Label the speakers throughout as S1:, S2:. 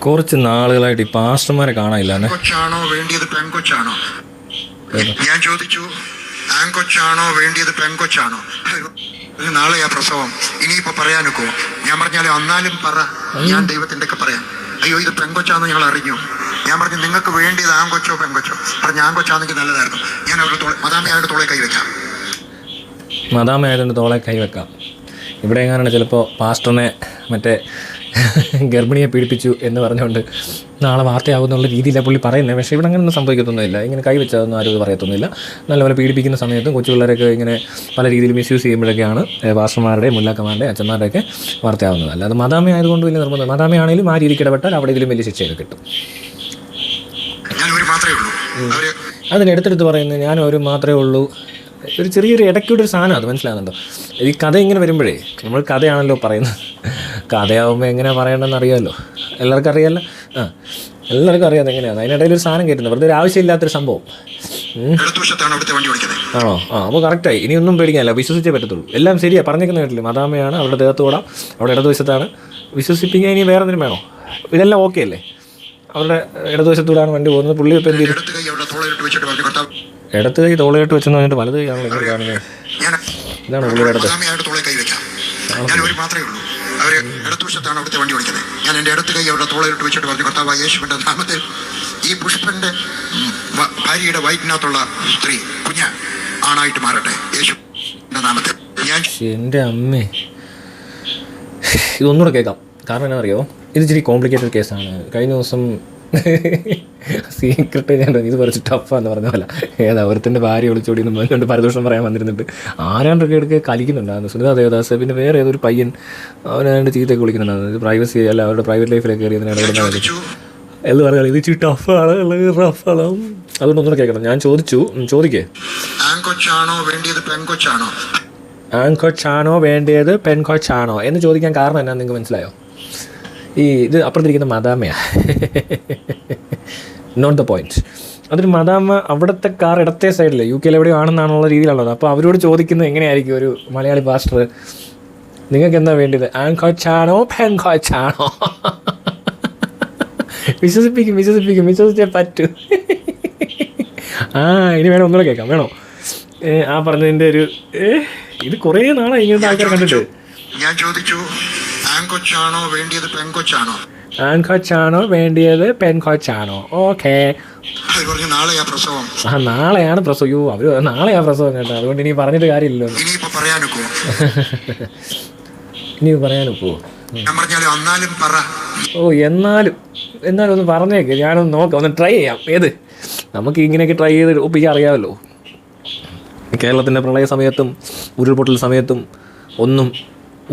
S1: കുറച്ച് നാളുകളായിട്ട് ഈ പാസ്റ്റർമാരെ കാണാനില്ല.
S2: കൊച്ചാണോ വേണ്ടിയത് പെൺകൊച്ചാണോ? ഞാൻ ചോദിച്ചു, ആൺകൊച്ചാണോ വേണ്ടിയത് പെൺകൊച്ചാണോ? നാളെയാ പ്രസവം, ഇനിയിപ്പോ പറയാനൊക്കോ? ഞാൻ പറഞ്ഞാലും എന്നാലും പറ, ഞാൻ ദൈവത്തിന്റെ ഒക്കെ പറയാം. അയ്യോ ഇത് പെൺകൊച്ചാന്ന് ഞങ്ങൾ അറിഞ്ഞു. ഞാൻ പറഞ്ഞു നിങ്ങൾക്ക് വേണ്ടിയത് ആൺകൊച്ചോ പെൺകൊച്ചോ? പറഞ്ഞ ആൺകൊച്ചാണെങ്കിൽ നല്ലതായിരുന്നു. ഞാൻ അവരുടെ മദാമയായിട്ട് തോളെ കൈവയ്ക്കാം.
S1: മദാമയായതുകൊണ്ട് തോളെ കൈവെക്കാം. ഇവിടെ എങ്ങനെയാണ് ചിലപ്പോൾ പാസ്റ്ററിനെ മറ്റേ ഗർഭിണിയെ പീഡിപ്പിച്ചു എന്ന് പറഞ്ഞുകൊണ്ട് നാളെ വാർത്തയാകുന്നുള്ള രീതിയിലാണ് പുള്ളി പറയുന്നത്. പക്ഷേ ഇവിടെ അങ്ങനെയൊന്നും സംഭവിക്കത്തൊന്നുമില്ല. ഇങ്ങനെ കൈവച്ചതൊന്നും ആരും പറയത്തൊന്നുമില്ല. നല്ലപോലെ പീഡിപ്പിക്കുന്ന സമയത്തും കൊച്ചു പിള്ളേരൊക്കെ ഇങ്ങനെ പല രീതിയിൽ മിസ്യൂസ് ചെയ്യുമ്പോഴൊക്കെയാണ് പാസ്റ്റർമാരുടെ മുല്ലാക്കന്മാരുടെ അച്ഛന്മാരുടെയൊക്കെ വാർത്തയാവുന്നത്. അല്ലാതെ മദാമ ആയതുകൊണ്ട് വലിയ നിർബന്ധം. മദാമയാണെങ്കിലും ആ രീതിക്ക് ഇടപെട്ടാൽ അവിടെ ഇതിലും വലിയ ശിക്ഷയൊക്കെ കിട്ടും. അതിനെടുത്തെടുത്ത് പറയുന്നത് ഞാൻ ഒരു മാത്രമേ ഉള്ളൂ. ഒരു ചെറിയൊരു ഇടയ്ക്കൂടെ ഒരു സാധനം, അത് മനസ്സിലാകുന്നുണ്ടോ? ഈ കഥ ഇങ്ങനെ വരുമ്പോഴേ നമ്മൾ കഥയാണല്ലോ പറയുന്നത്. കഥയാവുമ്പോൾ എങ്ങനെയാണ് പറയേണ്ടതെന്ന് അറിയാമല്ലോ, എല്ലാവർക്കും അറിയാമല്ലോ. എല്ലാവർക്കും അറിയാതെ എങ്ങനെയാണ്. അതിനിടയിൽ ഒരു സാധനം കയറ്റുന്നത് വെറുതെ ഒരു ആവശ്യമില്ലാത്തൊരു സംഭവം ആണോ? അപ്പോൾ കറക്റ്റായി. ഇനിയൊന്നും പേടിക്കാനില്ല, വിശ്വസിച്ചേ പറ്റത്തുള്ളൂ. എല്ലാം ശരിയാണ് പറഞ്ഞേക്കുന്ന കേട്ടില്ലേ. മദാമയാണ്, അവരുടെ ദേഹത്തോടാം, അവിടെ ഇടതുവശത്താണ്. വിശ്വസിപ്പിക്കാൻ ഇനി വേറെ എന്തിനും വേണോ? ഇതെല്ലാം ഓക്കെ അല്ലേ? അവരുടെ ഇടതുവശത്തൂടാണ് വണ്ടി പോകുന്നത്. പുള്ളി ഇപ്പം എന്ത് ചെയ്തു? ഇടത്ത് കൈ തോളയിട്ട് വെച്ചെന്ന് പറഞ്ഞിട്ട് വലത് കൈയാണല്ലോ എങ്ങനെ കാണുന്നത്. ഇതാണ് പുള്ളിയുടെ ഇടത്ത്.
S2: ഞാൻ ഒരു മാത്രമേ ഉള്ളൂ. അവര് ഇടതുവശത്താണ് അവിടുത്തെ വണ്ടി ഓടിക്കുന്നത്. ഞാൻ എൻ്റെ ഇടത്ത് കൈ അവിടെ തോളയിട്ട് വെച്ചിട്ട് പറഞ്ഞു, കർത്താവായ യേശുവിൻ്റെ നാമത്തിൽ ഈ പുഷ്പന്റെ ഭാര്യയുടെ വയറ്റിനകത്തുള്ള സ്ത്രീ കുഞ്ഞ ആണായിട്ട് മാറട്ടെ യേശുവിൻ്റെ നാമത്തിൽ.
S1: എൻ്റെ അമ്മേ, ഇതൊന്നുകൂടെ കേൾക്കാം. കാരണം എന്നാ അറിയോ, ഇത് ഇച്ചിരി കോംപ്ലിക്കേറ്റഡ് കേസാണ്. കഴിഞ്ഞ ദിവസം സീക്രട്ട് ഞാൻ ഇത് കുറച്ച് ടഫാന്ന് പറഞ്ഞ പോലെ ഒരുത്തിൻ്റെ ഭാര്യ ഒളിച്ചോടി എന്ന് പറഞ്ഞുകൊണ്ട് പരദൂഷണം പറയാൻ വന്നിരുന്നിട്ട് ആരാണ്ടൊക്കെ എടുക്കുക കലിക്കുന്നുണ്ടായിരുന്നു. സുനിത ദേവദാസ്, പിന്നെ വേറെ ഏതൊരു പയ്യൻ അവനാണ്ട് ചീത്തയൊക്കെ വിളിക്കുന്നുണ്ടായിരുന്നു. പ്രൈവസി അല്ല, അവരുടെ പ്രൈവറ്റ് ലൈഫിലേക്ക് കയറിയതിന് ഇടപെടുന്ന എന്ന് പറഞ്ഞാൽ ഇത് ഇച്ചിരി ടഫാണ്, റഫാണ്. അതുകൊണ്ട് ഒന്നുകൂടെ കേൾക്കണം. ഞാൻ ചോദിക്കേ,
S2: ആൺകൊച്ചാണോ വേണ്ടിയത് പെൺകൊച്ചാണോ?
S1: ആൺകൊച്ചാണോ വേണ്ടിയത് പെൺകൊച്ചാണോ എന്ന് ചോദിക്കാൻ കാരണം എന്നാ നിങ്ങൾക്ക് മനസ്സിലായോ? ഇത് അപ്പുറത്തിരിക്കുന്ന മദാമയാണ്, നോട്ട് ദ പോയിന്റ്. അതൊരു മദാമ അവിടുത്തെ കാർ ഇടത്തെ സൈഡിൽ UK എവിടെയോ ആണെന്നാണുള്ള രീതിയിലുള്ളത്. അപ്പോൾ അവരോട് ചോദിക്കുന്നത് എങ്ങനെയായിരിക്കും ഒരു മലയാളി പാസ്റ്റർ, നിങ്ങൾക്ക് എന്താ വേണ്ടത്, ആൺകൊച്ചാണോ പെൺകൊച്ചാണോ? വിശ്വസിച്ചേ പറ്റൂ. ഇനി വേണം ഒന്നുകൂടെ കേൾക്കാം. വേണോ? ആ പറഞ്ഞതിൻ്റെ ഒരു ഇത് കുറേ നാളെ ഇങ്ങനത്തെ ആൾക്കാർ കണ്ടിട്ട്.
S2: ഞാൻ ചോദിച്ചു, ആൺകൊച്ചാണോ വേണ്ടിയത് പെൺകൊച്ചാണോ?
S1: ആൺകൊച്ചാണോ വേണ്ടിയത് പെൺകൊച്ചാണോ? ഓക്കെ.
S2: നാളെയാ പ്രസവം.
S1: നാളെയാണ് പ്രസവം. അവര് നാളെയാ പ്രസവം കേട്ടോ. അതുകൊണ്ട് ഇനി പറഞ്ഞിട്ട് കാര്യമില്ലല്ലോ.
S2: ഇനിയിപ്പോ പറയാനൊക്കോ?
S1: എന്നാലും ഒന്ന് പറഞ്ഞേക്ക്. ഞാനൊന്ന് നോക്കാം, ഒന്ന് ട്രൈ ചെയ്യാം. നമുക്ക് ഇങ്ങനെയൊക്കെ ട്രൈ ചെയ്ത് ഒപ്പിക്കാൻ അറിയാമല്ലോ. കേരളത്തിൻ്റെ പ്രളയ സമയത്തും ഉരുൾപൊട്ടൽ സമയത്തും ഒന്നും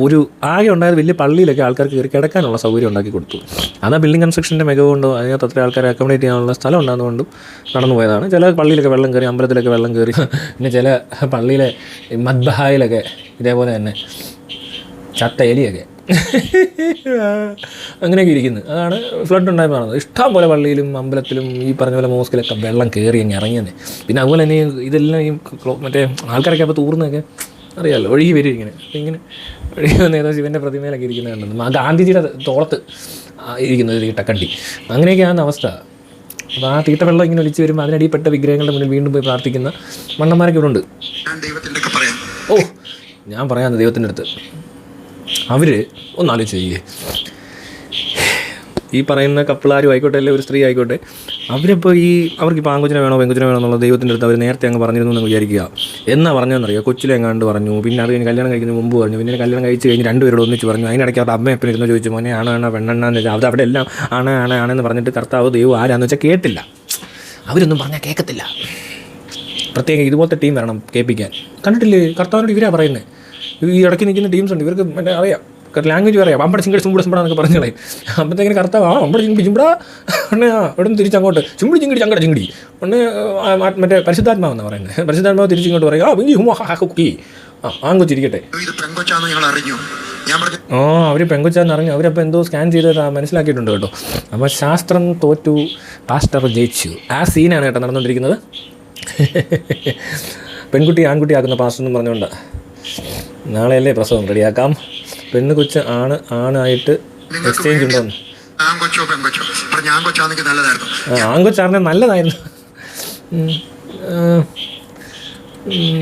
S1: ഒരു ആകെ ഉണ്ടായത് വലിയ പള്ളിയിലൊക്കെ ആൾക്കാർക്ക് കയറി കിടക്കാനുള്ള സൗകര്യം ഉണ്ടാക്കി കൊടുത്തു. അതാ ബിൽഡിംഗ് കൺസ്ട്രക്ഷൻ്റെ മികവുകൊണ്ടോ അതിനകത്ത് അത്ര ആൾക്കാരെ അക്കോമഡേറ്റ് ചെയ്യാനുള്ള സ്ഥലം ഉണ്ടാകുന്നതുകൊണ്ടും നടന്നു പോയതാണ്. ചില പള്ളിയിലൊക്കെ വെള്ളം കയറി, അമ്പലത്തിലൊക്കെ വെള്ളം കയറി, പിന്നെ ചില പള്ളിയിലെ മദ്ബഹായിലൊക്കെ ഇതേപോലെ തന്നെ ചത്ത എലിയൊക്കെ അങ്ങനെയൊക്കെ ഇരിക്കുന്നത്. അതാണ് ഫ്ലഡ് ഉണ്ടായപ്പോൾ കാണുന്നത്. ഇഷ്ടം പോലെ പള്ളിയിലും അമ്പലത്തിലും ഈ പറഞ്ഞ പോലെ മോസ്കിലൊക്കെ വെള്ളം കയറി അങ്ങ് ഇറങ്ങിയത്. പിന്നെ അതുപോലെ തന്നെ ഇതെല്ലാം ഈ മറ്റേ ആൾക്കാരൊക്കെ അപ്പോൾ തൂർന്നൊക്കെ അറിയാമല്ലോ, ഒഴുകി വരും ഇങ്ങനെ. ഇങ്ങനെ ഒഴുകി വന്ന ഏതോ ശിവൻ്റെ പ്രതിമയിലൊക്കെ ഇരിക്കുന്നത് കണ്ടു. ഗാന്ധിജിയുടെ തോളത്ത് ഇരിക്കുന്നത് തീട്ടക്കണ്ടി. അങ്ങനെയൊക്കെയാണ് അവസ്ഥ. അപ്പോൾ ആ തീട്ടവെള്ളം ഇങ്ങനെ ഒലിച്ച് വരുമ്പോൾ അതിനടിയിൽപ്പെട്ട വിഗ്രഹങ്ങളുടെ മുന്നിൽ വീണ്ടും പോയി പ്രാർത്ഥിക്കുന്ന മണ്ണന്മാരൊക്കെ ഇവിടെ ഉണ്ട്. ഞാൻ പറയാമെന്ന് ദൈവത്തിൻ്റെ അടുത്ത്. അവർ ഒന്നാലോചിച്ച് ചെയ്യേ, ഈ പറയുന്ന കപ്പിളാരും ആയിക്കോട്ടെ, അല്ലെങ്കിൽ ഒരു സ്ത്രീ ആയിക്കോട്ടെ, അവരിപ്പോൾ അവർക്കിപ്പോൾ ആൺകൊച്ചിനെ വേണോ പെൺകൊച്ചിനെ വേണോ എന്നുള്ള ദൈവത്തിൻ്റെ അടുത്ത് അവർ നേരത്തെ അങ്ങ് പറഞ്ഞിരുന്നു എന്ന് വിചാരിക്കുക. എന്നാ പറഞ്ഞതെന്നറിയാം, കൊച്ചിലെ എങ്ങാണ്ട് പറഞ്ഞു, പിന്നെ അത് കഴിഞ്ഞ് കല്യാണം കഴിക്കുന്നതിന് മുമ്പ് പറഞ്ഞു, പിന്നെ കല്യാണം കഴിച്ച് കഴിഞ്ഞ് രണ്ടുപേരോട് ഒന്നിച്ച് പറഞ്ഞു. അതിനിടയ്ക്ക് അവരുടെ അമ്മയെപ്പം ഇരുന്ന് ചോദിച്ചു, മോനെ ആണാണോ പെണ്ണെണ്ണാന്ന് വെച്ചാൽ അത് അവിടെ എല്ലാം ആണെന്ന് പറഞ്ഞിട്ട് കർത്താവ് ദൈവം ആരാന്ന് വെച്ചാൽ കേട്ടില്ല. അവരൊന്നും പറഞ്ഞാൽ കേൾക്കത്തില്ല. പ്രത്യേകം ഇതുപോലത്തെ ടീം വരണം കേൾപ്പിക്കാൻ. കണ്ടിട്ടില്ലേ കർത്താവിനോട് ഇവരാ പറയുന്നത്. ഈ ഇടയ്ക്ക് നിൽക്കുന്ന ടീംസ് ഉണ്ട്, ഇവർക്ക് മറ്റേ അറിയാം, ലാംഗ്വേജ് പറയാം. അമ്പട ചിങ്കടി ചുമ്പട പറഞ്ഞ് കളയും. അപ്പോഴത്തേക്കിന് കർത്താവ് അമ്പട ചിങ്കടി ചുമ്പടാ ഉടനെ ഇവിടെ നിന്ന് തിരിച്ചങ്ങോട്ട് ചുമ്പടി ചിങ്കടി ചങ്കട ചിങ്കടി ഉടനെ മറ്റേ പരിശുദ്ധാത്മാവെന്ന് പറയുന്നത്. പരിശുദ്ധാത്മാവ് തിരിച്ചിങ്ങോട്ട് പറയും, കുക്കി ആൺകൊച്ചിരിക്കട്ടെ. അവർ പെങ്കൊച്ചാന്ന് അറിഞ്ഞു. അവരപ്പോൾ എന്തോ സ്കാൻ ചെയ്ത് മനസ്സിലാക്കിയിട്ടുണ്ട് കേട്ടോ. അപ്പോൾ ശാസ്ത്രം തോറ്റു, പാസ്റ്റർ ജയിച്ചു. ആ സീനാണ് കേട്ടോ നടന്നുകൊണ്ടിരിക്കുന്നത്. പെൺകുട്ടി ആൺകുട്ടി ആക്കുന്ന പാസ്റ്റർ എന്ന് പറഞ്ഞുകൊണ്ട് നാളെയല്ലേ പ്രസവം, റെഡിയാക്കാം. പെണ്ണ് കൊച്ച് ആണായിട്ട് എക്സ്ചേഞ്ച് ഉണ്ടോന്ന്
S2: ആൺകൊച്ചോ പെൺകൊച്ചോ പറഞ്ഞ ആൺകൊച്ചാണെങ്കിൽ നല്ലതായിരുന്നു.
S1: ആൺകൊച്ചാറിനെ നല്ലതായിരുന്നു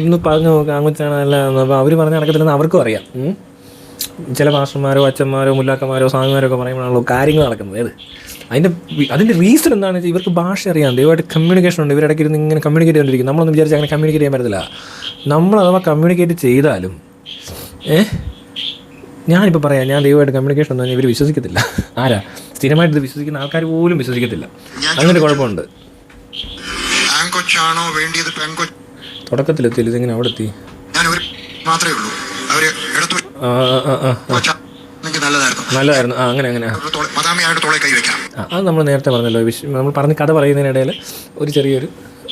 S1: ഒന്ന് പറഞ്ഞു നോക്കുക. ആൺകൊച്ചാണ് നല്ലതായിരുന്നു. അപ്പോൾ അവർ പറഞ്ഞ നടക്കത്തില്ലെന്ന് അവർക്കും അറിയാം. ചില മാസ്റ്റർമാരോ അച്ഛന്മാരോ മുല്ലാക്കന്മാരോ സ്വാമിമാരോ ഒക്കെ പറയുമ്പോഴാണല്ലോ കാര്യങ്ങൾ നടക്കുന്നത്. അതിൻ്റെ റീസൺ എന്താണെന്ന് വെച്ചാൽ ഇവർക്ക് ഭാഷ അറിയാം, ദൈവമായിട്ട് കമ്മ്യൂണിക്കേഷൻ ഉണ്ട്. ഇവരിടയ്ക്ക് ഇരുന്ന് ഇങ്ങനെ കമ്മ്യൂണിക്കേറ്റ് ചെയ്തുകൊണ്ടിരിക്കും. നമ്മളൊന്നും വിചാരിച്ചാൽ അങ്ങനെ കമ്മ്യൂണിക്കേറ്റ് ചെയ്യാൻ പറ്റത്തില്ല. നമ്മൾ അഥവാ കമ്മ്യൂണിക്കേറ്റ് ചെയ്താലും ഞാനിപ്പോൾ പറയാം, ഞാൻ ദൈവമായിട്ട് കമ്മ്യൂണിക്കേഷൻ ഒന്നും ഇവർ വിശ്വസിക്കത്തില്ല. ആരാ സ്ഥിരമായിട്ട് ഇത് വിശ്വസിക്കുന്ന ആൾക്കാർ പോലും വിശ്വസിക്കത്തില്ല. അങ്ങനെ കുഴപ്പമുണ്ട്.
S2: ആൺകൊച്ചാണോ വേണ്ടിയത് പെൺകൊച്ച്?
S1: തുടക്കത്തിലെത്തിയില്ല, ഇതിങ്ങനെ അവിടെ എത്തി.
S2: ഞാൻ ഒരു മാത്രമേ ഉള്ളൂ. അവര് എടുത്തു
S1: നല്ലതായിരുന്നു. അങ്ങനെ
S2: മദാമിയായിട്ട് തോളെ കൈ വെക്കാം.
S1: അത് നമ്മൾ നേരത്തെ പറഞ്ഞല്ലോ. നമ്മൾ പറഞ്ഞ് കഥ പറയുന്നതിനിടയിൽ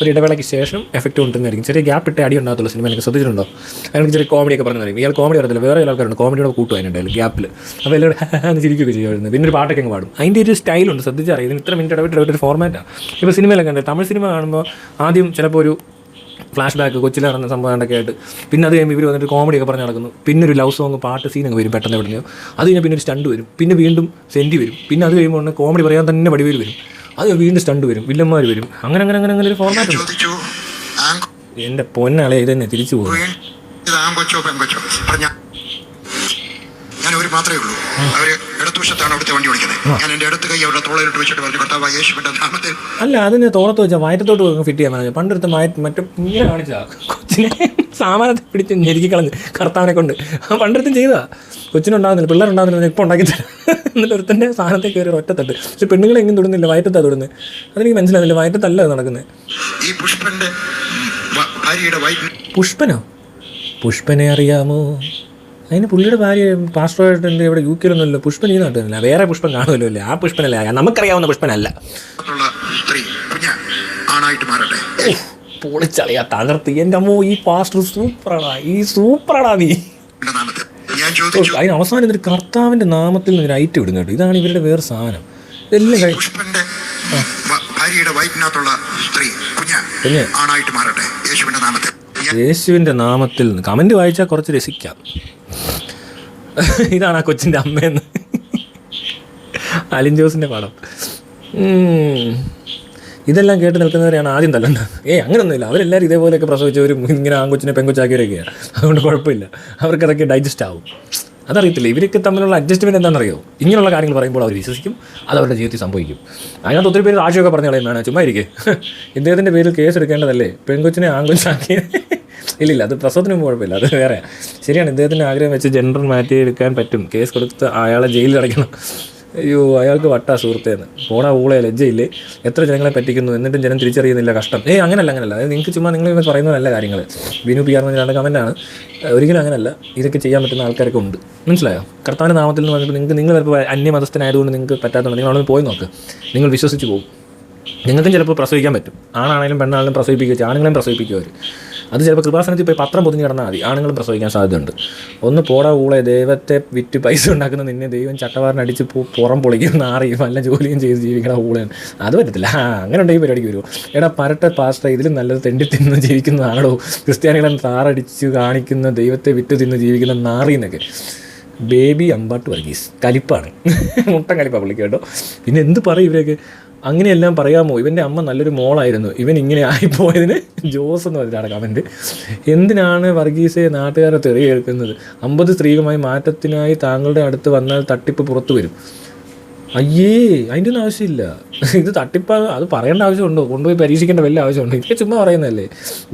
S1: ഒരു ഇടവേളയ്ക്ക് ശേഷം എഫക്റ്റ് കൊണ്ടുവന്നായിരിക്കും. ചെറിയ ഗ്യാപ്പ് ഇട്ട് അടി ഉണ്ടാകത്തുള്ളൂ സിനിമ. എനിക്ക് ശ്രദ്ധിച്ചിട്ടുണ്ടോ? അതിനൊക്കെ ചെറിയ കോമഡിയൊക്കെ പറഞ്ഞു തരും. ഇയാൾ കോമഡി പറയത്തില്ല, വേറെ ആൾക്കാരുണ്ട് കോമഡിയോടെ കൂട്ടുവാനുണ്ടായാലും ഗ്യാപ്പിൽ. അപ്പോൾ എല്ലാവരും എന്ന് ചിരിക്കുകയൊക്കെ ചെയ്യുമായിരുന്നു. പിന്നെ ഒരു പാട്ടൊക്കെ അങ്ങ് പാടും. അതിൻ്റെ ഒരു സ്റ്റൈലുണ്ട്, ശ്രദ്ധിച്ചറിയാം. ഇതിന് ഇത്ര മിനിറ്റ് ഇടവിട്ട് ഒരു ഫോർമാറ്റാണ്. ഇപ്പോൾ സിനിമയിലൊക്കെ ഉണ്ട്. തമിഴ് സിനിമ കാണുമ്പോൾ ആദ്യം ചിലപ്പോൾ ഒരു ഫ്ലാഷ് ബാക്ക് കൊച്ചിൽ നടന്ന സംഭവങ്ങളൊക്കെ ആയിട്ട്, പിന്നെ അത് കഴിയുമ്പോൾ ഇവർ വന്നിട്ട് കോമഡിയൊക്കെ പറഞ്ഞ് നടക്കുന്നു. പിന്നെ ഒരു ലവ് സോങ് പാട്ട് സീനൊക്കെ വരും പെട്ടെന്ന് എവിടെയോ. അത് കഴിഞ്ഞാൽ പിന്നെ ഒരു സ്റ്റണ്ട് വരും. പിന്നെ വീണ്ടും സെൻറ്റി വരും. പിന്നെ അത് കഴിയുമ്പോൾ കോമഡി പറയാൻ തന്നെ വടിവേര് വരും. അത് വീണ്ടും സ്റ്റണ്ട് വരും, വില്ലന്മാർ വരും. അങ്ങനെ ഒരു ഫോർമാറ്റ് ഉണ്ട്. എൻ്റെ പൊന്നാളെ ഇത് തന്നെ തിരിച്ചു പോകും.
S2: ഞാൻ ഒരു മാത്രമേ ഉള്ളൂ. അവര് ഇടതുവശത്താണ് അവിടുത്തെ വണ്ടി ഓടിക്കുന്നത്. ഞാൻ എൻ്റെ അടുത്ത് കൈ അവിടെ തോളയിലിട്ട് വെച്ചിട്ട് പറഞ്ഞു, കർത്താവായ യേശുവിന്റെ നാമത്തിൽ.
S1: അല്ല, അതിന് തോളത്ത് വെച്ചാൽ വയറ്റത്തോട്ട് ഫിറ്റ് ചെയ്യാൻ പറഞ്ഞു. പണ്ടെടുത്ത് മറ്റും ഇങ്ങനെ കാണിച്ചാ കൊച്ചിനെ സാമാനത്തെ പിടിച്ച് ഞെരുക്കി കളഞ്ഞ് കർത്താവിനെ കൊണ്ട് പണ്ടെടുത്തും ചെയ്താ. കൊച്ചിനുണ്ടാകുന്നില്ല, പിള്ളേരുണ്ടാകുന്നില്ല, ഇപ്പോൾ ഉണ്ടാക്കി തരാം. എന്നിട്ട് ഒരുത്തൻ്റെ സാധനത്തെ കയറി ഒറ്റത്തട്ട്. പക്ഷെ പെണ്ണുങ്ങളെ എങ്ങും തൊടുന്നില്ല, വയറ്റത്താണ് തൊടുന്നത്. അതെനിക്ക് മനസ്സിലാകുന്നില്ല, വയറ്റത്തല്ല നടക്കുന്നത്.
S2: ഈ പുഷ്പന്റെ ഭാര്യയുടെ
S1: പുഷ്പനോ? പുഷ്പനെ അറിയാമോ? അതിന് പുള്ളിയുടെ ഭാര്യ പാസ്റ്ററായിട്ട് എൻ്റെ ഇവിടെ UK യിലൊന്നുമല്ലോ. പുഷ്പൻ ഈ നാട്ടിലല്ല, വേറെ പുഷ്പൻ കാണുമല്ലോ അല്ലേ? ആ പുഷ്പനല്ല, നമുക്കറിയാവുന്ന പുഷ്പനല്ല. പൊളിച്ചറിയാ തകർത്ത്. എൻ്റെ അമ്മോ, ഈ പാസ്റ്റർ സൂപ്പറാടാ നീ. അതിന് അവസാനം ഇതൊരു കർത്താവിൻ്റെ നാമത്തിൽ നിന്ന് ഐറ്റം ഇടുന്നു കേട്ടോ. ഇതാണ് ഇവരുടെ വേറെ സാധനം. ഇതെല്ലാം യേശുവിൻ്റെ നാമത്തിൽ നിന്ന് കമൻറ്റ് വായിച്ചാൽ കുറച്ച് രസിക്കാം. ഇതാണ് ആ കൊച്ചിൻ്റെ അമ്മയെന്ന്, അലിൻ ജോസിൻ്റെ പടം. ഇതെല്ലാം കേട്ട് നിൽക്കുന്നവരെയാണ് ആദ്യം തല്ലണ്ട. അങ്ങനെയൊന്നുമില്ല. അവരെല്ലാവരും ഇതേപോലെയൊക്കെ പ്രസവിച്ചവരും ഇങ്ങനെ ആൺകൊച്ചിനെ പെൺകൊച്ചാക്കിയവരൊക്കെയാണ്. അതുകൊണ്ട് കുഴപ്പമില്ല, അവർക്കതൊക്കെ ഡൈജസ്റ്റ് ആവും. അതറിയത്തില്ല. ഇവരൊക്കെ തമ്മിലുള്ള അഡ്ജസ്റ്റ്മെൻറ്റ് എന്താണെന്നറിയോ? ഇങ്ങനെയുള്ള കാര്യങ്ങൾ പറയുമ്പോൾ അവർ വിശ്വസിക്കും, അത് അവരുടെ ജീവിതത്തിൽ സംഭവിക്കും. അതിനകത്ത് ഒത്തിരി പേര് സാക്ഷിയൊക്കെ പറഞ്ഞു കളയും, വേണം ചുമ്മാ ഇരിക്കുക, ഇദ്ദേഹത്തിൻ്റെ പേരിൽ കേസ് എടുക്കേണ്ടതല്ലേ, പെൺകൊച്ചിനെ ആൺകൊച്ചാക്കി. ഇല്ലില്ല, അത് പ്രസവത്തിന് മുമ്പ് കുഴപ്പമില്ല, അത് വേറെ. ശരിയാണ്, ഇദ്ദേഹത്തിൻ്റെ ആഗ്രഹം വെച്ച് ജെൻഡർ മാറ്റി എടുക്കാൻ പറ്റും. കേസ് കൊടുത്ത് അയാളെ ജയിലിൽ അടയ്ക്കണം. അയ്യോ, അയാൾക്ക് വട്ടാ സുഹൃത്തേന്ന്. പോടാ ഊളെ, ലജ്ജയില്ലേ? എത്ര ജനങ്ങളെ പറ്റിക്കുന്നു, എന്നിട്ടും ജനം തിരിച്ചറിയുന്നില്ല, കഷ്ടം. അങ്ങനല്ല. അതായത് നിങ്ങൾക്ക് ചുമ്മാ നിങ്ങൾ പറയുന്ന നല്ല കാര്യങ്ങൾ. വിനു PR എന്ന് പറഞ്ഞ കമൻറ്റാണ്. ഒരിക്കലും അങ്ങനല്ല. ഇതൊക്കെ ചെയ്യാൻ പറ്റുന്ന ആൾക്കാരൊക്കെ ഉണ്ട്, മനസ്സിലായോ? കർത്താവിൻ്റെ നാമത്തിൽ നിന്ന് പറഞ്ഞപ്പോൾ നിങ്ങൾ ചിലപ്പോൾ അന്യമതസ്ഥനായതുകൊണ്ട് നിങ്ങൾക്ക് പറ്റാത്തതുകൊണ്ട് നിങ്ങൾ അവിടെ പോയി നോക്ക്, നിങ്ങൾ വിശ്വസിച്ച് പോകും. നിങ്ങൾക്കും ചിലപ്പോൾ പ്രസവിക്കാൻ പറ്റും. ആണാണെങ്കിലും പെണ്ണാണെങ്കിലും പ്രസവിപ്പിക്കുക, ആണുങ്ങളെയും പ്രസവിപ്പിക്കുക അവർ. അത് ചിലപ്പോൾ കൃപാസനത്തിൽ പോയി പത്രം പൊതിഞ്ഞ് കിടന്നാൽ മതി, ആണുങ്ങളും പ്രസവിക്കാൻ സാധ്യതയുണ്ട്. ഒന്ന് പോടാ ഊളെ, ദൈവത്തെ വിറ്റ് പൈസ ഉണ്ടാക്കുന്ന നിന്നെ ദൈവം ചട്ടവാറിനടിച്ച് പുറം പൊളിക്കുന്ന ആറിയും നല്ല ജോലിയും ചെയ്ത് ജീവിക്കണ ഊളയാണ്. അത് പറ്റത്തില്ല. അങ്ങനെ ഉണ്ടെങ്കിൽ പരിപാടിക്ക് വരുമോ? എടാ പരട്ടെ പാസ്റ്റർ, ഇതിലും നല്ലത് തെണ്ടി തിന്ന് ജീവിക്കുന്നതാണോ? ക്രിസ്ത്യാനികളെ താറടിച്ച് കാണിക്കുന്ന, ദൈവത്തെ വിറ്റ് തിന്ന് ജീവിക്കുന്ന നാറിന്നൊക്കെ. ബേബി അമ്പാട്ട് വർഗീസ് കലിപ്പാണ്, മുട്ടൻ കലിപ്പാണ് പുള്ളിക്ക് കേട്ടോ. പിന്നെ എന്ത് പറയും ഇവരൊക്കെ? അങ്ങനെയെല്ലാം പറയാമോ? ഇവൻ്റെ അമ്മ നല്ലൊരു മോളായിരുന്നു, ഇവൻ ഇങ്ങനെ ആയിപ്പോയതിന് ജോസ് എന്ന് പറഞ്ഞാണ് കമൻറ്റ്. എന്തിനാണ് വർഗീസെ നാട്ടുകാരെ തെറി കേൾക്കുന്നത്? 50 സ്ത്രീകളുമായി മാറ്റത്തിനായി താങ്കളുടെ അടുത്ത് വന്നാൽ തട്ടിപ്പ് പുറത്തു വരും. അയ്യേ, അതിൻ്റെ ഒന്നും ആവശ്യമില്ല. ഇത് തട്ടിപ്പ്, അത് പറയേണ്ട ആവശ്യമുണ്ടോ? കൊണ്ടുപോയി പരീക്ഷിക്കേണ്ട വല്ല ആവശ്യമുണ്ടോ? ഇതൊക്കെ ചുമ്മാ പറയുന്നതല്ലേ.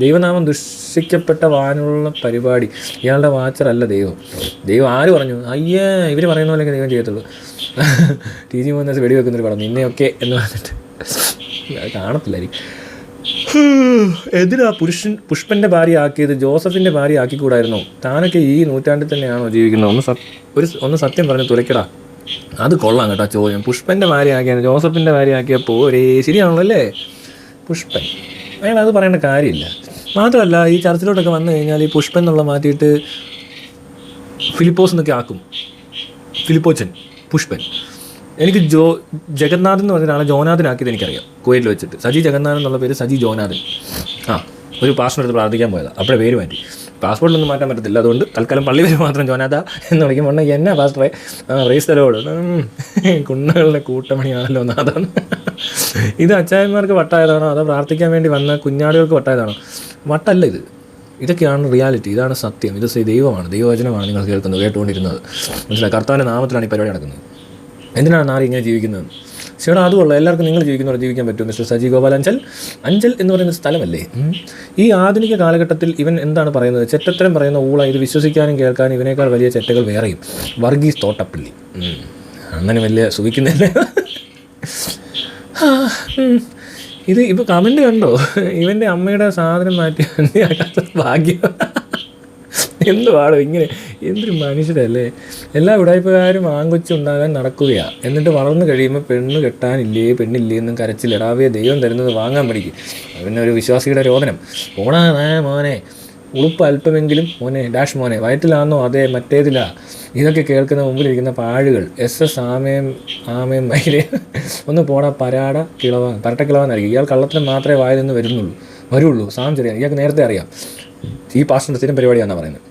S1: ദൈവനാമം ദുഷിക്കപ്പെട്ട വാനുള്ള പരിപാടി. ഇയാളുടെ വാച്ചറല്ല ദൈവം. ദൈവം ആര് പറഞ്ഞു? അയ്യേ, ഇവർ പറയുന്ന പോലെയൊക്കെ ദൈവം ചെയ്യത്തുള്ളൂ. TG മോഹൻദാസ് വെടിവെക്കുന്നൊരു പടം നിന്നെയൊക്കെ എന്ന് പറഞ്ഞിട്ട് കാണത്തില്ലായിരിക്കും. എന്തിനാ പുഷ്പൻ്റെ ഭാര്യ ആക്കിയത്? ജോസഫിൻ്റെ ഭാര്യ ആക്കിക്കൂടായിരുന്നോ? താനൊക്കെ ഈ നൂറ്റാണ്ടിൽ തന്നെയാണോ ജീവിക്കുന്നത്? ഒന്ന് സത്യം പറഞ്ഞ് തുലയ്ക്കടാ. അത് കൊള്ളാം കേട്ടോ ചോദ്യം. പുഷ്പൻ്റെ ഭാര്യ ആക്കിയാണ് ജോസഫിൻ്റെ ഭാര്യ ആക്കിയപ്പോൾ ഒരേ ശരിയാണല്ലോ അല്ലേ? പുഷ്പൻ അയാൾ അത് പറയേണ്ട കാര്യമില്ല. മാത്രമല്ല, ഈ ചർച്ചിലോട്ടൊക്കെ വന്നു കഴിഞ്ഞാൽ ഈ പുഷ്പൻ എന്നുള്ള മാറ്റിയിട്ട് ഫിലിപ്പോസ് എന്നൊക്കെ ആക്കും. ഫിലിപ്പോച്ചൻ, പുഷ്പൻ. എനിക്ക് ജഗന്നാഥൻ എന്ന് പറഞ്ഞ ഒരാളെ ജോനാഥനാക്കിയത് എനിക്കറിയാം, കുവൈറ്റിൽ വെച്ചിട്ട്. സജി ജഗന്നാഥൻ എന്നുള്ള പേര് സജി ജോനാഥൻ. ഒരു പാസ്പോർട്ട് പ്രാർത്ഥിക്കാൻ പോയതാണ്. അപ്പോഴേ പേര് മാറ്റി. പാസ്പോർട്ടിലൊന്നും മാറ്റാൻ പറ്റത്തില്ല. അതുകൊണ്ട് തൽക്കാലം പള്ളി വരെ മാത്രം ജോനാഥ എന്ന് വിളിക്കുമ്പോൾ എന്നാ പാസ്റ്ററെ റേസ്റ്റലോട് കുണ്ണകളുടെ കൂട്ടമണിയാണല്ലോ നാഥാന്ന്. ഇത് അച്ചായന്മാർക്ക് വട്ടായതാണോ അതോ പ്രാർത്ഥിക്കാൻ വേണ്ടി വന്ന കുഞ്ഞാടുകൾക്ക് വട്ടായതാണോ? വട്ടല്ല ഇത്. ഇതൊക്കെയാണ് റിയാലിറ്റി. ഇതാണ് സത്യം. ഇത് ദൈവമാണ്, ദൈവവചനമാണ് നിങ്ങൾ കേട്ടുകൊണ്ടിരുന്നത്. മനസ്സിലായി? കർത്താവിൻ്റെ നാമത്തിലാണ് ഈ പരിപാടി നടക്കുന്നത്. എന്തിനാണ് നാളെ ഇങ്ങനെ ജീവിക്കുന്നത്? ചേട്ടാ അതുകൊള്ള എല്ലാവർക്കും നിങ്ങൾ ജീവിക്കുന്നവരെ ജീവിക്കാൻ പറ്റും. മിസ്റ്റർ സജി ഗോപാൽ അഞ്ചൽ എന്ന് പറയുന്ന സ്ഥലമല്ലേ? ഈ ആധുനിക കാലഘട്ടത്തിൽ ഇവൻ എന്താണ് പറയുന്നത്? ചെറ്റത്തരം പറയുന്ന ഊള. ഇത് വിശ്വസിക്കാനും കേൾക്കാനും ഇവനേക്കാൾ വലിയ ചെറ്റകൾ വേറെയും. വർഗീസ് തോട്ടപ്പള്ളി അങ്ങനെ വലിയ സുഖിക്കുന്നില്ല. ഇത് ഇപ്പോൾ കമൻറ്റ് കണ്ടോ? ഇവൻ്റെ അമ്മയുടെ സാധനം മാറ്റി ഭാഗ്യം. എന്തുവാടോ ഇങ്ങനെ? എന്തൊരു മനുഷ്യരല്ലേ? എല്ലാ ഉടായ്പകാരും ആൺകൊച്ചുണ്ടാകാൻ നടക്കുകയാണ്. എന്നിട്ട് വളർന്നു കഴിയുമ്പോൾ പെണ്ണില്ലേ എന്നും കരച്ചിലിടാവേ ദൈവം തരുന്നത് വാങ്ങാൻ പഠിക്കും. പിന്നെ ഒരു വിശ്വാസിയുടെ രോദനം. ഓണാ മോനെ ഉളുപ്പ് അല്പമെങ്കിലും മോനെ ഡാഷ് മോനെ വയറ്റിലാണെന്നോ അതേ മറ്റേതിലാ. ഇതൊക്കെ കേൾക്കുന്ന മുമ്പിലിരിക്കുന്ന പാഴുകൾ. SS ആമയും മയിലേ ഒന്ന് പോടാ പരട്ടക്കിളവാന്നായിരിക്കും. ഇയാൾ കള്ളത്തിന് മാത്രമേ വായിൽ നിന്ന് വരുള്ളൂ. സാം ചെറിയാൻ ഇയാൾക്ക് നേരത്തെ അറിയാം. ഈ പാസ്റ്റിൻ്റെ സ്ഥിരം പരിപാടിയാണെന്നാണ് പറയുന്നത്.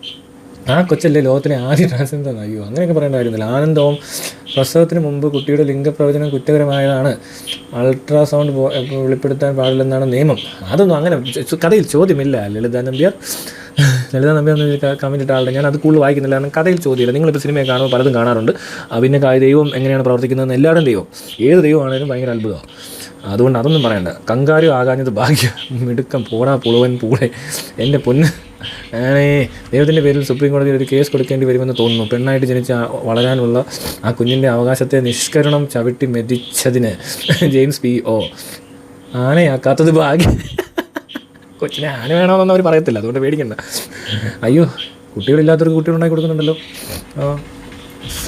S1: ആ കൊച്ചല്ലേ ലോകത്തിലെ ആദ്യ ട്രാൻസ്ജെൻഡർ. അയ്യോ അങ്ങനെയൊക്കെ പറയേണ്ട കാര്യമില്ല. ആനന്ദവും പ്രസവത്തിന് മുമ്പ് കുട്ടിയുടെ ലിംഗപ്രവചനം കുറ്റകരമായതാണ്. അൾട്രാസൗണ്ട് വെളിപ്പെടുത്താൻ പാടില്ലെന്നാണ് നിയമം. അതൊന്നും അങ്ങനെ കഥയിൽ ചോദ്യമില്ല. ലളിത നമ്പ്യാർ കമൻറ്റ് ഇട്ട ആളുടെ ഞാൻ അത് കൂടുതൽ വായിക്കുന്നില്ല. കാരണം കഥയിൽ ചോദ്യമില്ല. നിങ്ങളിപ്പോൾ സിനിമയെ കാണുമ്പോൾ പലതും കാണാറുണ്ട്. പിന്നെ ദൈവം എങ്ങനെയാണ് പ്രവർത്തിക്കുന്നതെന്ന് എല്ലാവരും ഏത് ദൈവമാണേലും ഭയങ്കര അത്ഭുതമാണ്. അതുകൊണ്ട് അതൊന്നും പറയണ്ട. കങ്കാരു ആകാഞ്ഞത് ഭാഗ്യം. മിടുക്കം പോടാ പുളുവൻ പൂളെ. എൻ്റെ പൊന്ന് ദൈവത്തിൻ്റെ പേരിൽ സുപ്രീം കോടതിയിൽ ഒരു കേസ് കൊടുക്കേണ്ടി വരുമെന്ന് തോന്നുന്നു. പെണ്ണായിട്ട് ജനിച്ച് വളരാനുള്ള ആ കുഞ്ഞിൻ്റെ അവകാശത്തെ നിഷ്കരണം ചവിട്ടി മെതിച്ചതിന് ജെയിംസ് P.O. ആനയാക്കാത്തത് ഭാഗ്യം. കൊച്ചിനെ ആന വേണമെന്നൊന്നും അവർ പറയത്തില്ല. അതുകൊണ്ട് പേടിക്കണ്ട. അയ്യോ കുട്ടികളില്ലാത്തവർക്ക് കുട്ടികളുണ്ടാക്കി കൊടുക്കുന്നുണ്ടല്ലോ.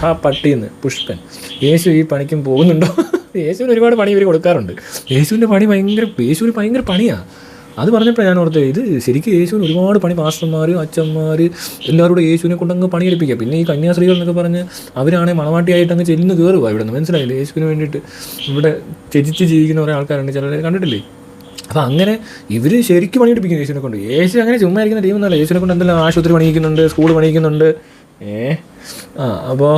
S1: ആ പട്ടിന്ന് പുഷ്പൻ. യേശു ഈ പണിക്കും പോകുന്നുണ്ടോ? യേശുവിന് ഒരുപാട് പണി ഇവർ കൊടുക്കാറുണ്ട്. യേശുവിൻ്റെ പണി ഭയങ്കര പണിയാണ്. അത് പറഞ്ഞപ്പോൾ ഞാൻ ഓർത്തത് ഇത് ശരിക്കും യേശുവിന് ഒരുപാട് പണി. പാസ്റ്റർമാർ അച്ഛന്മാർ എല്ലാവരും യേശുവിനെ കൊണ്ടങ്ങ് പണിയെടുപ്പിക്കുക. പിന്നെ ഈ കന്യാസ്ത്രീകൾ എന്നൊക്കെ പറഞ്ഞ് അവരാണെങ്കിൽ മണവാട്ടിയായിട്ട് അങ്ങ് ചെല്ലുന്ന കയറുക. ഇവിടെ നിന്ന് മനസ്സിലായില്ലേ? യേശുവിന് വേണ്ടിയിട്ട് ഇവിടെ ത്യജിച്ച് ജീവിക്കുന്ന കുറേ ആൾക്കാരുണ്ട്. ചിലരെ കണ്ടിട്ടില്ലേ? അപ്പോൾ അങ്ങനെ ഇവർ ശരിക്കും പണിയെടുപ്പിക്കുന്നു യേശുവിനെ കൊണ്ട്. യേശു അങ്ങനെ ചുമ്മാ ഇരിക്കുന്ന ടീമൊന്നുമല്ല. യേശുവിനെ കൊണ്ട് എന്തെല്ലാം ആശുപത്രി പണിയിക്കുന്നുണ്ട്, സ്കൂൾ പണിയിക്കുന്നുണ്ട്. അപ്പോൾ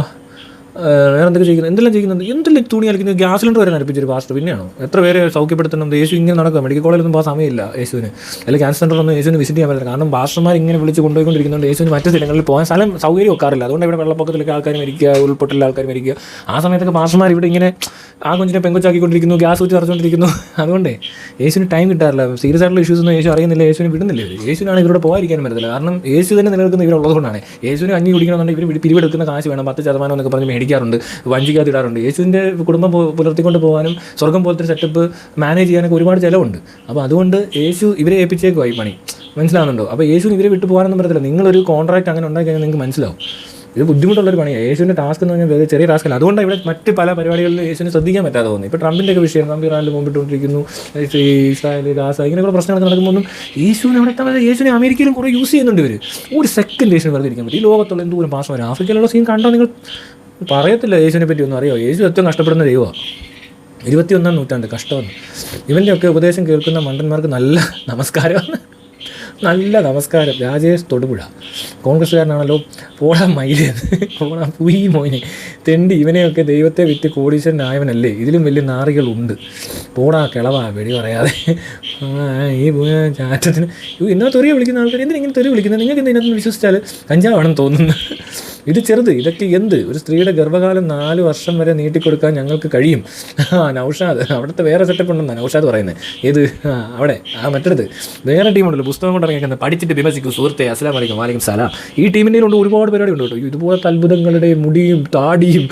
S1: വേറെ എന്തൊക്കെ ചെയ്യുന്നത്? എന്തെല്ലാം തുണി അലക്കുന്നത്? ഗ്യാസ് സിലിണ്ടർ വരെ നടിപ്പിച്ചൊരു പാസ്റ്റർ പിന്നെയാണോ? എത്ര പേരെ സൗഖ്യപ്പെടുത്തണം? യേശു ഇങ്ങനെ നടക്കുക. മെഡിക്കൽ കോളേജിലൊന്നും പോകാൻ സമയമില്ല യേശുവിന്. അല്ലെങ്കിൽ ക്യാൻസർ സെൻ്ററൊന്നും യേശുവിന് വിസിറ്റ് ചെയ്യാൻ പറ്റില്ല. കാരണം പാസ്റ്റർമാർ ഇങ്ങനെ വിളിച്ച് കൊണ്ടുപോയിക്കൊണ്ടിരിക്കുന്നുണ്ട്. യേശുവിന് മറ്റു സ്ഥലങ്ങളിൽ പോകാൻ സ്ഥലം സൗകര്യം വെക്കാറില്ല. അതുകൊണ്ട് ഇവിടെ വെള്ളപ്പൊക്കത്തിലൊക്കെ ആൾക്കാർ മരിക്കുക, ഉൾപ്പൊട്ടലിൽ ആൾക്കാർ മരിക്കുക. ആ സമയത്തൊക്കെ പാസ്റ്റർമാർ ഇവിടെ ഇങ്ങനെ ആ കുഞ്ഞിനെ പെങ്കൊച്ചാക്കിക്കൊണ്ടിരിക്കുന്നു, ഗ്യാസ് വെച്ച് നിറച്ചുകൊണ്ടിരിക്കുന്നു. അതുകൊണ്ടേ യേശുവിന് ടൈം കിട്ടാറില്ല. സീരിയസ് ആയിട്ടുള്ള ഇഷ്യൂസ് ഒന്നും യേശു അറിയുന്നില്ല. യേശുവിന് വിടുന്നില്ല. യേശുവിനാണ് ഇവരോട് പോകാതിരിക്കാൻ പറ്റത്തില്ല. കാരണം യേശു തന്നെ നിലനിൽക്കുന്ന ഇവരുള്ളതുകൊണ്ടാണ്. യേശുവിന് കഞ്ഞി കുടിക്കണമെന്നുണ്ടെങ്കിൽ ഇവർ പിരിവെടുക്കുന്ന കാശ് വേണം. 10% എന്നൊക്കെ പറഞ്ഞ് മേടിക്കാറുണ്ട്, വഞ്ചിക്കാതിടാറുണ്ട്. യേശുവിൻ്റെ കുടുംബം പുലർത്തിക്കൊണ്ട് പോകാനും സ്വർഗ്ഗം പോലത്തെ സെറ്റപ്പ് മാനേജ് ചെയ്യാനൊക്കെ ഒരുപാട് ചിലവുണ്ട്. അപ്പോൾ അതുകൊണ്ട് യേശു ഇവരെ ഏൽപ്പിച്ചേക്കുവായി പണി. മനസ്സിലാവുന്നുണ്ടോ? അപ്പോൾ യേശുവിന് ഇവരെ വിട്ടു പോകാനൊന്നും പറ്റത്തില്ല. നിങ്ങളൊരു കോൺട്രാക്ട് അങ്ങനെ ഉണ്ടാക്കി കഴിഞ്ഞാൽ നിങ്ങൾക്ക് മനസ്സിലാവും. ഇത് ബുദ്ധിമുട്ടുള്ളൊരു പണിയാണ്. യേശുവിൻ്റെ ടാസ്ക് എന്ന് പറഞ്ഞാൽ ചെറിയ ടാസ്കല്ല. അതുകൊണ്ട് ഇവിടെ മറ്റ് പല പരിപാടികളിൽ യേശുവിനെ ശ്രദ്ധിക്കാൻ പറ്റാതെ തോന്നുന്നു. ഇപ്പോൾ ട്രംപിൻ്റെ ഒക്കെ വിഷയം, ട്രംപ് ഇറാനിൽ മുമ്പിട്ടുകൊണ്ടിരിക്കുന്നു, ഇസ്രായേൽ ഗാസ ഇങ്ങനെയുള്ള പ്രശ്നങ്ങളൊക്കെ നടക്കുമ്പോഴൊന്നും യേശുവിനെ അവിടെ എത്താൻ യേശുവിനെ അമേരിക്കയിലും കുറേ യൂസ് ചെയ്യുന്നുണ്ട് ഇവർ. ഒരു സെക്കൻഡ് യേശുവിനെ വെറുതെ ഇരിക്കാൻ പറ്റും. ഈ ലോകത്തുള്ള എന്തോരം പാസ്മാർ ആഫ്രിക്കയിലുള്ള സീൻ കണ്ടോ? നിങ്ങൾ പറയത്തില്ല യേശുവിനെ പറ്റി ഒന്നും അറിയോ? യേശു ഏറ്റവും കഷ്ടപ്പെടുന്ന ദൈവമാണ്. 21-ാം നൂറ്റാണ്ട് കഷ്ടമാണ്. ഇവൻ്റെയൊക്കെ ഉപദേശം കേൾക്കുന്ന മണ്ടന്മാർക്ക് നല്ല നമസ്കാരമാണ്. നല്ല നമസ്കാരം. രാജേഷ് തൊടുപുഴ കോൺഗ്രസ്സുകാരനാണല്ലോ. പോടാ മയിലേത്, പോടാ പുയി മോനെ തെണ്ടി. ഇവനെയൊക്കെ ദൈവത്തെ വിറ്റ് കോടീശ്വരനായവനല്ലേ? ഇതിലും വലിയ നാറികളുണ്ട്. പോടാ കിളവാ വെടി പറയാതെ. ഈ ചാറ്റത്തിന് എന്നാ തെറിയ വിളിക്കുന്ന ആൾക്കാർ എന്തിനെങ്കിലും തെറി വിളിക്കുന്നത്? നിങ്ങൾക്ക് ഇതിനകത്ത് വിശ്വസിച്ചാൽ കഞ്ചാവാണെന്ന് തോന്നുന്നു. ഇത് ചെറുത്. ഇതൊക്കെ എന്ത്? ഒരു സ്ത്രീയുടെ ഗർഭകാലം 4 വർഷം വരെ നീട്ടിക്കൊടുക്കാൻ ഞങ്ങൾക്ക് കഴിയും. നൗഷാദ് അവിടുത്തെ വേറെ സെറ്റപ്പ് ഉണ്ടെന്നാണ് നൗഷാദ് പറയുന്നത്. ഏത് അവിടെ മറ്റടുത്ത് വേറെ ടീമുണ്ടല്ലോ, പുസ്തകം കൊണ്ട് ഇറങ്ങിക്കുന്നത് പഠിച്ചിട്ട് വിമർശിക്കും സുഹൃത്തെ. അസ്സലാം വലൈക്കും. വാലിക്കും സലാം. ഈ ടീമിൻ്റെ കൊണ്ട് ഒരുപാട് പരിപാടി ഉണ്ട് കേട്ടോ. ഇതുപോലത്തെ അത്ഭുതങ്ങളുടെ മുടിയും താടിയും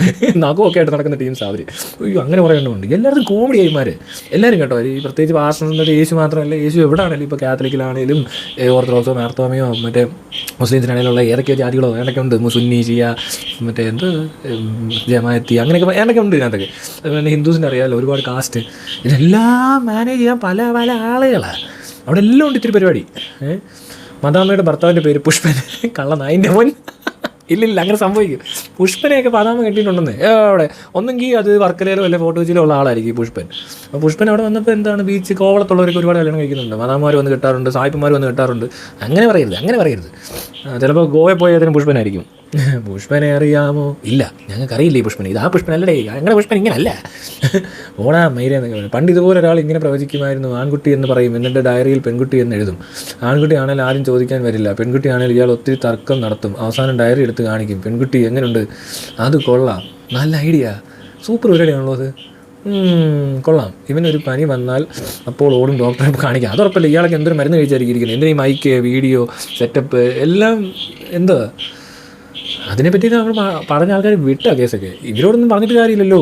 S1: നഖമൊക്കെ ആയിട്ട് നടക്കുന്ന ടീംസ് അവർ. അയ്യോ അങ്ങനെ കുറേ എണ്ണമുണ്ട്. എല്ലാവരും കോമഡി ആയിമാർ എല്ലാവരും കേട്ടോ. ഈ പ്രത്യേകിച്ച് പാസ്റ്റർ യേശു മാത്രമല്ല, യേശു എവിടെയാണെങ്കിലും ഇപ്പോൾ കാത്തലിക്കിലാണെങ്കിലും ഓർത്തഡോക്സോ മാർത്തോമയോ മറ്റേ മുസ്ലിംസിനാണെങ്കിലുള്ള ഏതൊക്കെയോ ജാതികളോ ഏതൊക്കെ ഉണ്ട്, സുന്നി ഷിയ മറ്റേ ജമാഅത്തി അങ്ങനെയൊക്കെ ഏതൊക്കെ ഉണ്ട് ഇതിനകത്തൊക്കെ. അതുപോലെ ഹിന്ദുസിൻ്റെ അറിയാമല്ലോ ഒരുപാട് കാസ്റ്റ്. ഇതെല്ലാം മാനേജ് ചെയ്യാൻ പല പല ആളുകളാണ് അവിടെ. എല്ലാം ഉണ്ട് ഇത്തിരി പരിപാടി. മദാമ്മയുടെ ഭർത്താവിൻ്റെ പേര് പുഷ്പൻ. കള്ള നായിൻ്റെ മോൻ. ഇല്ലില്ല, അങ്ങനെ സംഭവിക്കും. പുഷ്പനെയൊക്കെ പതാമ കെട്ടിയിട്ടുണ്ടെന്ന് അവിടെ. ഒന്നെങ്കിൽ അത് വർക്കലയിലോ അല്ലെ ഫോട്ടോ വെച്ചിലോ ഉള്ള ആളായിരിക്കും ഈ പുഷ്പൻ. അപ്പോൾ പുഷ്പൻ അവിടെ വന്നപ്പോൾ എന്താണ്, ബീച്ച് കോവളത്തുള്ളവരൊക്കെ ഒരുപാട് കല്യാണം കഴിക്കുന്നുണ്ട്. മദാമാർ വന്ന് കെട്ടാറുണ്ട്, സായിപ്പന്മാർ വന്ന് കെട്ടാറുണ്ട്. അങ്ങനെ പറയരുത്. ചിലപ്പോൾ ഗോവയിൽ പോയ അതിന് പുഷ്പനായിരിക്കും. പുഷ്പനെ അറിയാമോ? ഇല്ല, ഞങ്ങൾക്കറിയില്ല ഈ പുഷ്പനെ. ഇത് ആ പുഷ്പനല്ലേ, അങ്ങനെ പുഷ്പൻ ഇങ്ങനല്ല. ഓണാ മൈരെന്നൊക്കെ പറയും. പണ്ട് ഇതുപോലെ ഒരാൾ ഇങ്ങനെ പ്രവചിക്കുമായിരുന്നു. ആൺകുട്ടി എന്ന് പറയും, എന്നിട്ട് ഡയറിയിൽ പെൺകുട്ടി എന്ന് എഴുതും. ആൺകുട്ടിയാണെങ്കിൽ ആരും ചോദിക്കാൻ വരില്ല, പെൺകുട്ടിയാണെങ്കിൽ ഇയാൾ ഒത്തിരി തർക്കം നടത്തും, അവസാനം ഡയറി എടുത്ത് കാണിക്കും. പെൺകുട്ടി എങ്ങനെയുണ്ട്? അത് കൊള്ളാം, നല്ല ഐഡിയ, സൂപ്പർ പരിപാടിയാണല്ലോ അത്. കൊള്ളാം. ഇവനൊരു പനി വന്നാൽ അപ്പോൾ ഓടും ഡോക്ടറെ കാണിക്കാം. അതുറപ്പല്ല, ഇയാളൊക്കെ എന്തൊരു മരുന്ന് കഴിച്ചായിരിക്കും. എന്തിനാ ഈ മൈക്ക്, വീഡിയോ സെറ്റപ്പ് എല്ലാം എന്താ? അതിനെപ്പറ്റി നമ്മൾ പറഞ്ഞ ആൾക്കാർ വിട്ട കേസൊക്കെ. ഇവരോടൊന്നും പറഞ്ഞിട്ട് കാര്യമില്ലല്ലോ.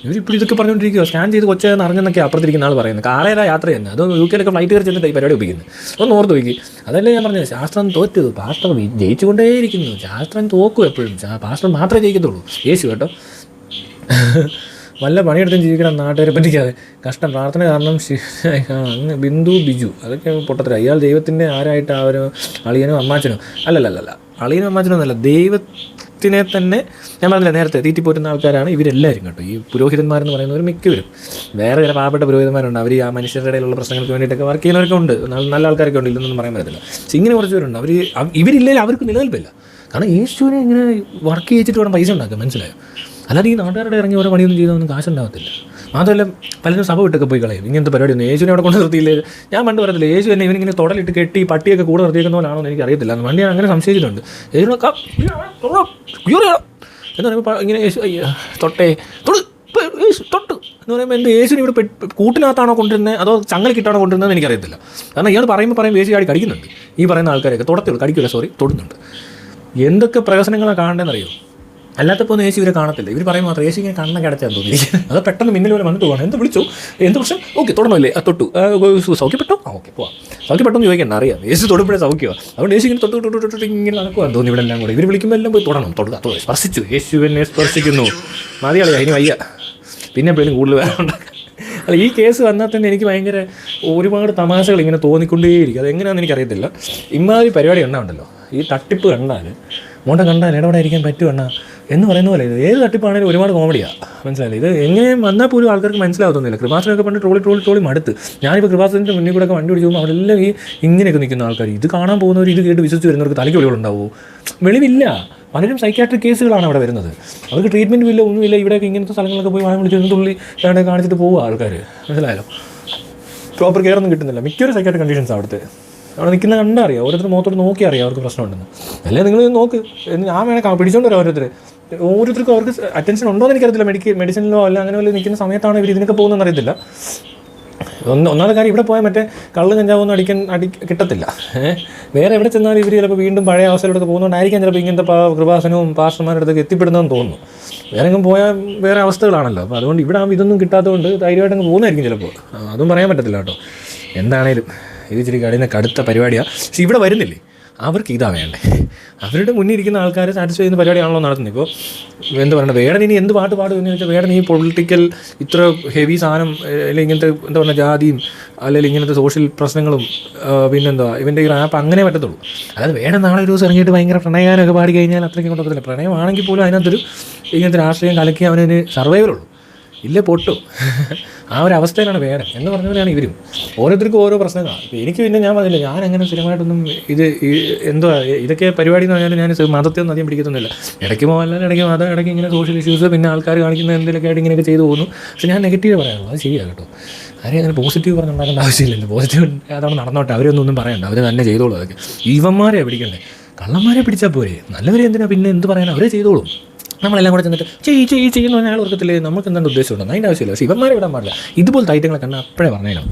S1: ഇവരിപ്പോൾ ഇതൊക്കെ പറഞ്ഞുകൊണ്ടിരിക്കുക. സ്കാൻ ചെയ്ത് കൊച്ചെന്ന് അറിഞ്ഞെന്നൊക്കെ അപ്പുറത്തിരിക്കുന്ന ആൾ പറയുന്നത്. കാറേതാ യാത്ര ചെയ്യുന്നത്, അത് UK ഫ്ലൈറ്റ് കയറി ചെന്നിട്ട് ഈ പരിപാടി ഒപ്പിക്കുന്നത്. ഒന്ന് ഓർത്ത് നോക്കി. അതല്ലേ ഞാൻ പറഞ്ഞത്, ശാസ്ത്രം തോറ്റു, പാസ്റ്റർ ജയിച്ചുകൊണ്ടേയിരിക്കുന്നു. ശാസ്ത്രം തോക്കും എപ്പോഴും, പാസ്റ്റർ മാത്രമേ ജയിക്കത്തുള്ളൂ. യേശു കേട്ടോ. വല്ല പണിയെടുത്തും ജീവിക്കണം, നാട്ടുകാരെ പറ്റിക്കാതെ. കഷ്ടം. പ്രാർത്ഥന കാരണം ബിന്ദു ബിജു അതൊക്കെ പൊട്ടത്തില്ല. ഇയാൾ ദൈവത്തിൻ്റെ ആരായിട്ട് അവരോ അളിയനോ അമ്മാച്ചനോ? അല്ലല്ല, അളിയനോ അമ്മാച്ചനോ എന്നല്ല, ദൈവത്തിനെ തന്നെ. ഞാൻ പറഞ്ഞില്ല നേരത്തെ, തീറ്റിപ്പോറ്റുന്ന ആൾക്കാരാണ് ഇവരെല്ലാവരും കേട്ടോ. ഈ പുരോഹിതന്മാരെന്ന് പറയുന്നവർ മിക്കവരും. വേറെ ചില പാവപ്പെട്ട പുരോഹിതന്മാരുണ്ട്, അവർ ആ മനുഷ്യരുടെ ഇടയിലുള്ള പ്രശ്നങ്ങൾക്ക് വേണ്ടിയിട്ടൊക്കെ വർക്ക് ചെയ്യുന്നവരൊക്കെ ഉണ്ട്. നല്ല ആൾക്കാരൊക്കെ ഉണ്ട്, ഇല്ലെന്നൊന്നും പറയാൻ പറ്റത്തില്ല. പക്ഷേ ഇങ്ങനെ കുറച്ച് പേരുണ്ട്, ഇവരില്ലെങ്കിൽ അവർക്ക് നിലനിൽപ്പില്ല. കാരണം യേശുവിനെ ഇങ്ങനെ വർക്ക് ചെയ്യിച്ചിട്ട് വേണം പൈസ ഉണ്ടാക്കുക, മനസ്സിലായോ? അല്ലാതെ ഈ നാട്ടുകാരുടെ ഇറങ്ങി ഓരോ പണിയൊന്നും ചെയ്തൊന്നും കാശുണ്ടാകത്തില്ല. മാത്രമല്ല പലരും സഭ വിട്ടൊക്കെ പോയി കളയും. ഇങ്ങനത്തെ പരിപാടിയൊന്നും യേശുവിനെ അവിടെ കൊണ്ട് നിർത്തിയില്ലേ. ഞാൻ പണ്ട് പറയത്തില്ല, യേശു തന്നെ ഇവനിങ്ങനെ തുടലിട്ട് കെട്ടി പട്ടിയൊക്കെ കൂടെ നിർത്തിയേക്കുന്ന പോലാണോ എന്ന് എനിക്ക് അറിയത്തില്ല. വണ്ടി ഞാൻ അങ്ങനെ സംശയിച്ചിട്ടുണ്ട്. യേശുവിനൊക്കെ എന്ന് പറയുമ്പോൾ ഇങ്ങനെ യേശു തൊട്ട് എന്ന് പറയുമ്പോൾ എൻ്റെ യേശുവിനെ ഇവിടെ കൂട്ടിനകത്താണോ കൊണ്ടിരുന്നത് അതോ ചങ്ങലക്കിട്ടാണോ കൊണ്ടിരുന്നത് എനിക്കറിയത്തില്ല. കാരണം ഇയാൾ പറയുമ്പോൾ യേശു ചാടി കടിക്കുന്നുണ്ട്. ഈ പറയുന്ന ആൾക്കാരൊക്കെ തൊടുന്നുണ്ട്. എന്തൊക്കെ പ്രഹസനങ്ങളാണ് കാണേണ്ടതെന്നറിയോ? അല്ലാത്തപ്പോൾ യേശു ഇവരെ കാണത്തില്ല. ഇവർ പറയും മാത്രം യേശു ഇങ്ങനെ കണ്ണൊക്കെ അടച്ചാൽ തോന്നിയിരിക്കും. അത് പെട്ടെന്ന് മിന്നൽ പോലെ വന്നിട്ട് പോകണം. എന്ത് വിളിച്ചു, എന്ത് പ്രശ്നം, ഓക്കെ തൊടണമല്ലേ, തൊട്ടു, സൗഖ്യപ്പെട്ടോ, ഓക്കെ പോവാം. സൗഖ്യപ്പെട്ടെന്ന് ചോദിക്കണ്ട, അറിയാം യേശു തൊടുമ്പോഴേ സൗഖ്യമാണ്. അതുകൊണ്ട് യേശു ഇങ്ങനെ തൊട്ട് ഇങ്ങനെ നടക്കുവാൻ തോന്നി. ഇവിടെ എല്ലാം കൂടെ ഇവർ വിളിക്കുമ്പോൾ എല്ലാം പോയി തൊടുക. സ്പർശിച്ചു, യേശുവിനെ സ്പർശിക്കുന്നു. മതിയാളിയാ, ഇനി വയ്യ, പിന്നെ എപ്പോഴും കൂടുതൽ വേറെ ഉണ്ടാക്കാം. അല്ല, ഈ കേസ് വന്നാൽ തന്നെ എനിക്ക് ഭയങ്കര ഒരുപാട് തമാശകൾ ഇങ്ങനെ തോന്നിക്കൊണ്ടേയിരിക്കും. അതെങ്ങനെയാണെന്ന് എനിക്കറിയത്തില്ല. ഇമാതിരി പരിപാടി ഉണ്ടാവുണ്ടല്ലോ, ഈ തട്ടിപ്പ് കണ്ടാൽ ഇടപെടാതിരിക്കാൻ പറ്റുമെണ്ണ എന്ന് പറയുന്ന പോലെ. ഇത് ഏത് തട്ടിപ്പാണെങ്കിലും ഒരുപാട് കോമഡിയാണ്, മനസ്സിലായില്ലേ? ഇത് എങ്ങനെ വന്നാൽ പോലും ആൾക്കാർക്ക് മനസ്സിലാവുന്നില്ല. കൃപാസനൊക്കെ പണ്ട് ട്രോളി മടുത്ത്. ഞാനിപ്പോൾ കൃപാസനത്തിൻ്റെ മുന്നിൽ കൂടെ ഒക്കെ വണ്ടി പിടിച്ച് പോകുമ്പോൾ അവരെല്ലാം ഈ ഇങ്ങനെയൊക്കെ നിൽക്കുന്ന ആൾക്കാർ, ഇത് കാണാൻ പോകുന്നവർ, ഇത് കേട്ട് വിശ്വസിച്ച് വരുന്നവർക്ക് തലയ്ക്ക് വെളിവുണ്ടാവുമോ? വെളിവില്ല. പലരും സൈക്യാട്രിക് കേസുകളാണ് അവിടെ വരുന്നത്. അവർക്ക് ട്രീറ്റ്മെൻറ്റും ഇല്ല, ഒന്നുമില്ല. ഇവിടെയൊക്കെ ഇങ്ങനത്തെ സ്ഥലങ്ങളൊക്കെ പോയി വാങ്ങി വിളിച്ച് തുള്ളി അവിടെ കാണിച്ചിട്ട് പോവുക ആൾക്കാർ, മനസ്സിലായാലോ? പ്രോപ്പർ കെയർ ഒന്നും കിട്ടുന്നില്ല. മിക്കൊരു സൈക്യാട്രിക് കണ്ടീഷൻസ് അവിടുത്തെ. അവിടെ നിൽക്കുന്ന കണ്ടാൽ അറിയാം, ഓരോരുത്തർ മുഖത്തോട് നോക്കി അറിയാം അവർക്ക് പ്രശ്നമുണ്ടെന്ന്. അല്ലേ നിങ്ങൾ നോക്ക്, ഞാൻ വേണേൽ പിടിച്ചോണ്ട് വരാം. ഓരോരുത്തർക്കും അവർക്ക് അറ്റൻഷൻ ഉണ്ടോ എന്ന് എനിക്കറിയത്തില്ല. മെഡിസിനിലോ അല്ല അങ്ങനെ വല്ല നിൽക്കുന്ന സമയത്താണ് ഇവർ ഇതിനൊക്കെ പോകുന്നതെന്ന് അറിയത്തില്ല. ഒന്നാമത്തെ കാര്യം, ഇവിടെ പോയാൽ മറ്റേ കള്ള് കഞ്ചാവൊന്നും കിട്ടത്തില്ല. വേറെ എവിടെ ചെന്നാലും ഇവർ ചിലപ്പോൾ വീണ്ടും പഴയ അവസ്ഥയിലൂടെ പോകുന്നതുകൊണ്ടായിരിക്കാം ചിലപ്പോൾ ഇങ്ങനത്തെ കൃപാസനവും പാസ്റ്റർമാരുടെ അടുത്തൊക്കെ എത്തിപ്പെടുന്നതെന്ന് തോന്നുന്നു. വേറെ എങ്ങും പോയാൽ വേറെ അവസ്ഥകളാണല്ലോ. അപ്പോൾ അതുകൊണ്ട് ഇവിടെ ഇതൊന്നും കിട്ടാത്തതുകൊണ്ട് ധൈര്യമായിട്ട് അങ്ങ് പോകുന്നതായിരിക്കും ചിലപ്പോൾ. അതും പറയാൻ പറ്റത്തില്ല കേട്ടോ. എന്താണേലും ഇത് ഇച്ചിരി കടുത്ത പരിപാടിയാണ്. പക്ഷെ ഇവിടെ വരുന്നില്ലേ, അവർക്ക് ഇതാ വേണ്ടേ. അവരുടെ മുന്നിൽ ഇരിക്കുന്ന ആൾക്കാരെ സാറ്റിസ്ഫൈ ചെയ്യുന്ന പരിപാടിയാണല്ലോ നടത്തുന്നത്. ഇപ്പോൾ എന്താ പറയുക, വേടൻ ഇനി എന്ത് പാട്ട് പാടുമെന്ന് ചോദിച്ചാൽ, വേടൻ ഈ പൊളിറ്റിക്കൽ ഇത്ര ഹെവി സാധനം, അല്ലെങ്കിൽ ഇങ്ങനത്തെ എന്താ പറയുക ജാതിയും അല്ലെങ്കിൽ ഇങ്ങനത്തെ സോഷ്യൽ പ്രശ്നങ്ങളും പിന്നെന്താ ഇവൻ്റെ ഈ റാപ്പ് അങ്ങനെ പറ്റത്തുള്ളൂ. അതായത് വേടൻ നാളെ ഒരു ദിവസം ഇറങ്ങിയിട്ട് ഭയങ്കര പ്രണയഗാനമൊക്കെ പാടി കഴിഞ്ഞാൽ അത്രയ്ക്ക് കൊണ്ടത്തില്ല. പ്രണയമാണെങ്കിൽ പോലും അതിനകത്തൊരു ഇങ്ങനത്തെ രാഷ്ട്രീയം കലക്കി അവനൊരു സർവൈവറുള്ളൂ. ഇല്ല പൊട്ടും. ആ ഒരു അവസ്ഥയിലാണ് വേടൻ എന്ന് പറഞ്ഞ പോലെയാണ് ഇവരും. ഓരോരുത്തർക്കും ഓരോ പ്രശ്നങ്ങളാണ്. ഇപ്പോൾ എനിക്ക് പിന്നെ ഞാൻ പറഞ്ഞില്ല, ഞാൻ അങ്ങനെ സ്ഥിരമായിട്ടൊന്നും എന്തോ ഇതൊക്കെ പരിപാടി എന്ന് പറഞ്ഞാൽ ഞാൻ മതത്തെ ഒന്നും അധികം പിടിക്കത്തൊന്നുമില്ല. ഇടയ്ക്ക് പോകാൻ ഇടയ്ക്ക് ഇങ്ങനെ സോഷ്യൽ ഇഷ്യൂസ്, പിന്നെ ആൾക്കാർ കാണിക്കുന്ന എന്തെങ്കിലുമൊക്കെ ആയിട്ട് ഇങ്ങനെയൊക്കെ ചെയ്തു പോകുന്നു. പക്ഷേ ഞാൻ നെഗറ്റീവ് പറയാനുള്ളൂ, അത് ശരിയാണ് കേട്ടോ. ആരെയും അങ്ങനെ പോസിറ്റീവ് പറഞ്ഞുണ്ടാക്കേണ്ട ആവശ്യമില്ലല്ലോ. പോസിറ്റീവ് അതാണ് നടന്നോട്ടെ, അവരൊന്നും പറയണ്ട, അവർ തന്നെ ചെയ്തോളൂ. അതൊക്കെ ഇവന്മാരെ പിടിക്കണ്ടേ, കള്ളന്മാരെ പിടിച്ചാൽ പോരെ. നല്ലവരെ എന്തിനാ പിന്നെ എന്ത് പറയാൻ, അവരെ ചെയ്തോളും. നമ്മളെല്ലാം കൂടെ ചെന്നിട്ട് ചെയ്യുന്ന അയാൾ ഓർക്കത്തില്ലേ നമുക്ക് എന്താണ് ഉദ്ദേശമുണ്ടോ, അതിൻ്റെ ആവശ്യമില്ല. പക്ഷേ ഇവന്മാരെ വിടാൻ പാടില്ല. ഇതുപോലത്തെ ഐറ്റങ്ങളെ കണ്ടാൽ അപ്പോഴേ പറഞ്ഞേക്കണം.